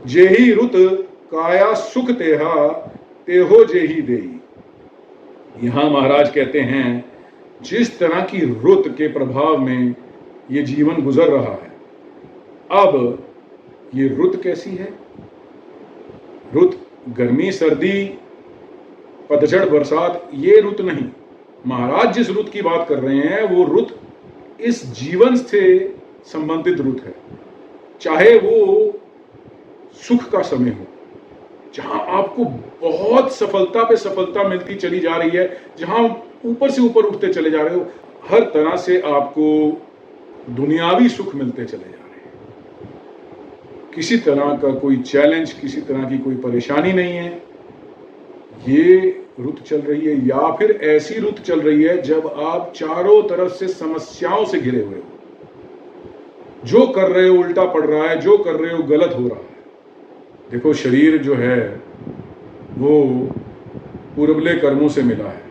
जेही रुत काया सुख तेहा तेहो जेही देई। यहां महाराज कहते हैं जिस तरह की रुत के प्रभाव में ये जीवन गुजर रहा है, अब ये रुत कैसी है? रुत गर्मी सर्दी पतझड़ बरसात ये रुत नहीं। महाराज जिस रुत की बात कर रहे हैं वो रुत इस जीवन से संबंधित रुत है। चाहे वो सुख का समय हो, जहां आपको बहुत सफलता पे सफलता मिलती चली जा रही है, जहां ऊपर से ऊपर उठते चले जा रहे हो, हर तरह से आपको दुनियावी सुख मिलते चले जा रहे हैं, किसी तरह का कोई चैलेंज, किसी तरह की कोई परेशानी नहीं है, ये रुत चल रही है। या फिर ऐसी रुत चल रही है जब आप चारों तरफ से समस्याओं से घिरे हुए हो, जो कर रहे हो उल्टा पड़ रहा है, जो कर रहे हो गलत हो रहा है। देखो, शरीर जो है वो पूर्वले कर्मों से मिला है,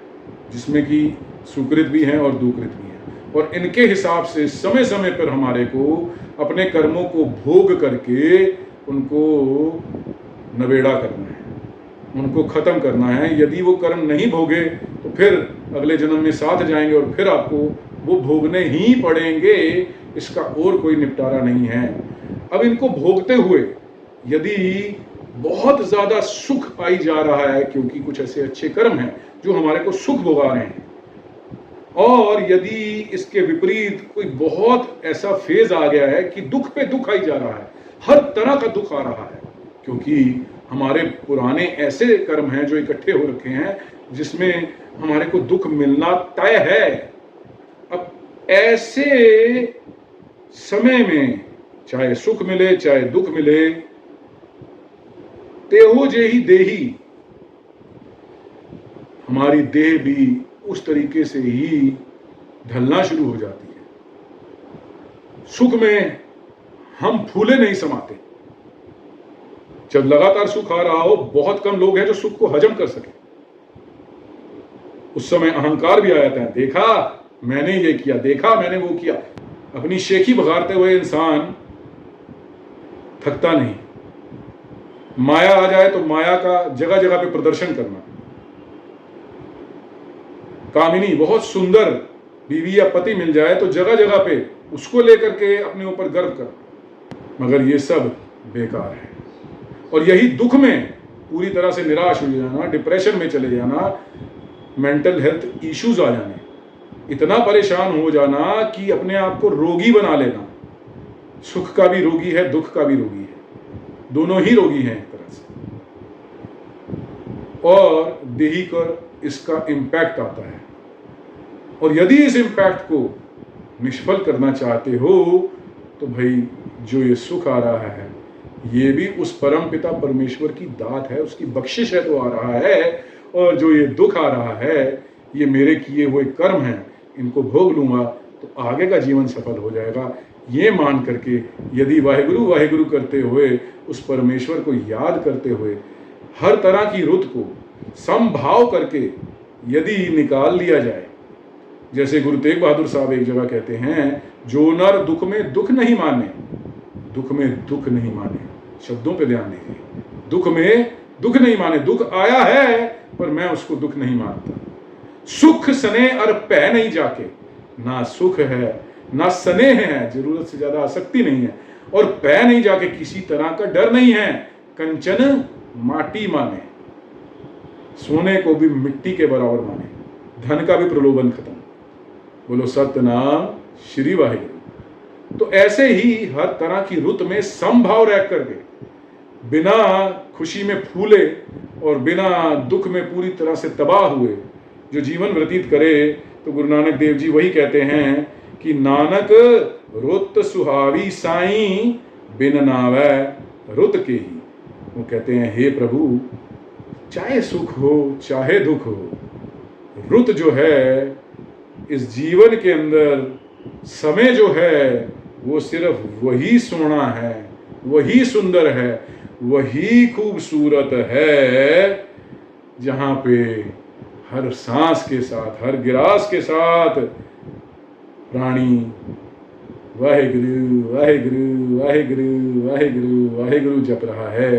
जिसमें कि सुकृत भी हैं और दुकृत भी हैं, और इनके हिसाब से समय समय पर हमारे को अपने कर्मों को भोग करके उनको नवेड़ा करना है, उनको खत्म करना है। यदि वो कर्म नहीं भोगे तो फिर अगले जन्म में साथ जाएंगे और फिर आपको वो भोगने ही पड़ेंगे, इसका और कोई निपटारा नहीं है। अब इनको भोगते हुए यदि बहुत ज्यादा सुख पाई जा रहा है, क्योंकि कुछ ऐसे अच्छे कर्म हैं जो हमारे को सुख भोगा रहे हैं, और यदि इसके विपरीत कोई बहुत ऐसा फेज आ गया है कि दुख पे दुख आई जा रहा है, हर तरह का दुख आ रहा है, क्योंकि हमारे पुराने ऐसे कर्म हैं जो इकट्ठे हो रखे हैं जिसमें हमारे को दुख मिलना तय है। अब ऐसे समय में चाहे सुख मिले चाहे दुख मिले, तेहो जेही देही, हमारी देह भी उस तरीके से ही ढलना शुरू हो जाती है। सुख में हम फूले नहीं समाते। जब लगातार सुख आ रहा हो, बहुत कम लोग हैं जो सुख को हजम कर सके। उस समय अहंकार भी आ जाता है, देखा मैंने ये किया, देखा मैंने वो किया। अपनी शेखी बघारते हुए इंसान थकता नहीं। माया आ जाए तो माया का जगह जगह पे प्रदर्शन करना। कामिनी, बहुत सुंदर बीवी या पति मिल जाए तो जगह जगह पे उसको लेकर के अपने ऊपर गर्व करना, मगर ये सब बेकार है। और यही दुख में पूरी तरह से निराश हो जाना, डिप्रेशन में चले जाना, मेंटल हेल्थ इश्यूज आ जाने, इतना परेशान हो जाना कि अपने आप को रोगी बना लेना। सुख का भी रोगी है, दुख का भी रोगी है, दोनों ही रोगी हैं एक तरह से। और देही पर इसका इम्पैक्ट आता है, और यदि इस इम्पैक्ट को निष्फल करना चाहते हो तो भाई जो ये सुख आ रहा है ये भी उस परम पिता परमेश्वर की दात है, उसकी बख्शिश है तो आ रहा है। और जो ये दुख आ रहा है ये मेरे किए हुए कर्म हैं, इनको भोग लूंगा तो आगे का जीवन सफल हो जाएगा। ये मान करके यदि वाहिगुरु वाहिगुरु करते हुए, उस परमेश्वर को याद करते हुए, हर तरह की रुत को समभाव करके यदि निकाल लिया जाए, जैसे गुरु तेग बहादुर साहब एक जगह कहते हैं, जो नर दुख में दुख नहीं माने, दुख में दुख नहीं माने। शब्दों पे ध्यान दीजिए, दुख में दुख नहीं माने। दुख आया है पर मैं उसको दुख नहीं मानता। सुख सने और पै नहीं जाके, ना सुख है ना स्नेह है, जरूरत से ज्यादा आसक्ति नहीं है, और पै नहीं जाके, किसी तरह का डर नहीं है। कंचन माटी माने, सोने को भी मिट्टी के बराबर माने, धन का भी प्रलोभन खत्म। बोलो सतनाम श्री वाहिगुरु। तो ऐसे ही हर तरह की रुत में समभाव रह करके, बिना खुशी में फूले और बिना दुख में पूरी तरह से तबाह हुए जो जीवन व्यतीत करे, तो गुरु नानक देव जी वही कहते हैं कि नानक रुत सुहावी साईं बिन नावै रुत के ही। वो कहते हैं, हे प्रभु, चाहे सुख हो चाहे दुख हो, रुत जो है इस जीवन के अंदर, समय जो है वो सिर्फ वही सोना है, वही सुंदर है, वही खूबसूरत है, जहां पे हर सांस के साथ, हर गिरास के साथ प्राणी वाहेगुरु वाहेगुरु वाहेगुरु वाहेगुरु वाहेगुरु जप रहा है,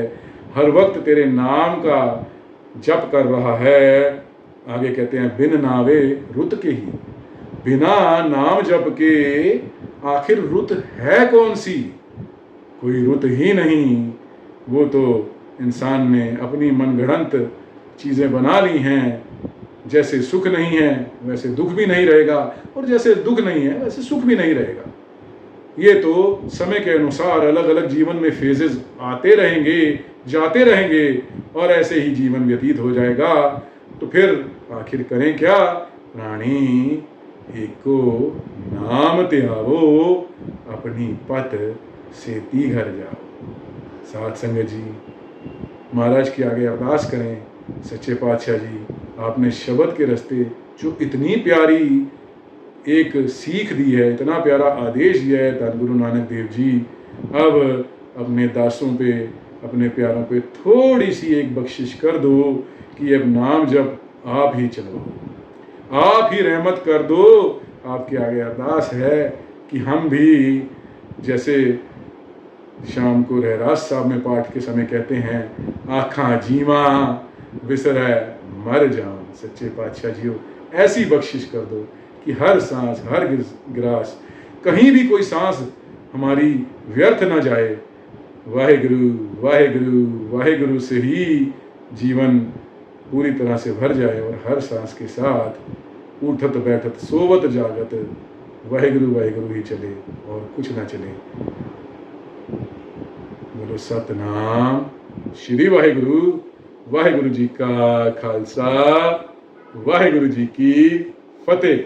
हर वक्त तेरे नाम का जप कर रहा है। आगे कहते हैं बिन नावे रुत के ही, बिना नाम जप के आखिर रुत है कौन सी? कोई रुत ही नहीं। वो तो इंसान ने अपनी मनगढ़ंत चीज़ें बना ली हैं। जैसे सुख नहीं है वैसे दुख भी नहीं रहेगा, और जैसे दुख नहीं है वैसे सुख भी नहीं रहेगा। ये तो समय के अनुसार अलग अलग जीवन में फेजेस आते रहेंगे, जाते रहेंगे, और ऐसे ही जीवन व्यतीत हो जाएगा। तो फिर आखिर करें क्या? प्राणी एको नाम त्यावो, अपनी पत से ती घर जाओ। साथ संगत जी, महाराज के आगे अरदास करें, सच्चे पातशाह जी आपने शब्द के रास्ते जो इतनी प्यारी एक सीख दी है, इतना प्यारा आदेश दिया है धन गुरु नानक देव जी, अब अपने दासों पे, अपने प्यारों पे थोड़ी सी एक बख्शिश कर दो कि अब नाम जब आप ही चलो, आप ही रहमत कर दो। आपके आगे अरदास है कि हम भी जैसे शाम को रहरास साहब में पाठ के समय कहते हैं, आँखां जीवा विसरै मर जाऊं। सच्चे पातशाह जियो ऐसी बख्शिश कर दो कि हर सांस, हर गिरास, कहीं भी कोई सांस हमारी व्यर्थ ना जाए। वाहेगुरु वाहेगुरु वाहेगुरु से ही जीवन पूरी तरह से भर जाए, और हर सांस के साथ उठत बैठत सोवत जागत वाहेगुरु वाहेगुरु ही चले और कुछ ना चले। बोलो सतनाम श्री वाहेगुरु। वाहेगुरु जी का खालसा, वाहेगुरु जी की फतेह।